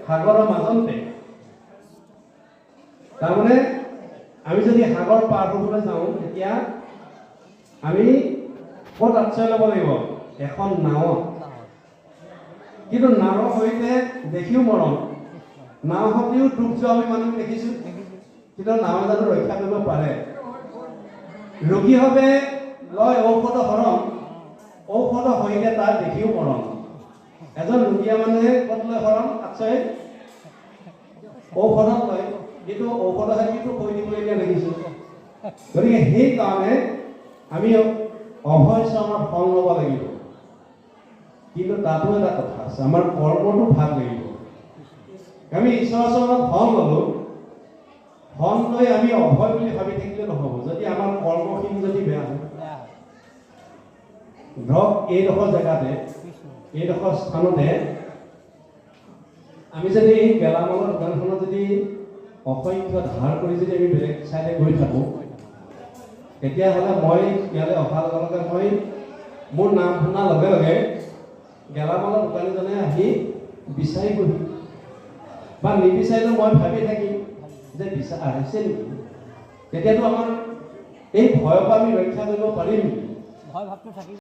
সাগৰৰ মাজতে তাৰমানে আমি যদি সাগৰ পাৰ হ'বলৈ যাওঁ তেতিয়া আমি ক'ত আশ্ৰয় ল'ব লাগিব এখন নাৱত কিন্তু নাৱৰ সৈতে দেখিও মৰম নাও সতিও ডুব যোৱা আমি মানুহ দেখিছোঁ কিন্তু নাও জানো ৰক্ষা কৰিব পাৰে ৰোগীভাৱে লয় ঔষধ হৰণ ঔষধ সৈতে তাৰ দেখিও মৰম এজন ৰোগীয়া মানুহে ক'ত লয় হৰণ আশ্ৰয় ঔষধত লয় কিন্তু ঔষধ কিন্তু কৈ দিবলগীয়া দেখিছোঁ গতিকে সেইকাৰণে আমি অভয় চৰণৰ ফল ল'ব লাগিব কিন্তু তাতো এটা কথা আছে আমাৰ কৰ্মটো ভাগ লাগিব আমি ঈশ্বৰৰ চৰণত ফল ল'লোঁ ফল লৈ আমি অভয় বুলি ভাবি থাকিলে নহ'ব যদি আমাৰ কৰ্মখিনি যদি বেয়া হয় ধৰক এইডোখৰ জেগাতে এইডোখৰ স্থানতে আমি যদি এই গেলামালৰ দোকানখনত যদি অসংখ্য ধাৰ কৰি যদি আমি বেলেগ চাইডে গৈ থাকোঁ তেতিয়াহ'লে মই ইয়ালৈ অহাৰ লগে লগে মই মোৰ নাম শুনাৰ লগে লগে গেলামালৰ দোকানীজনে আহি বিচাৰি বহি বা নিবিচাৰিলেও মই ভাবি থাকিম যে আহিছে নেকি তেতিয়াতো আমাৰ এই ভয়ৰ পৰা আমি ৰক্ষা কৰিব পাৰিম নেকি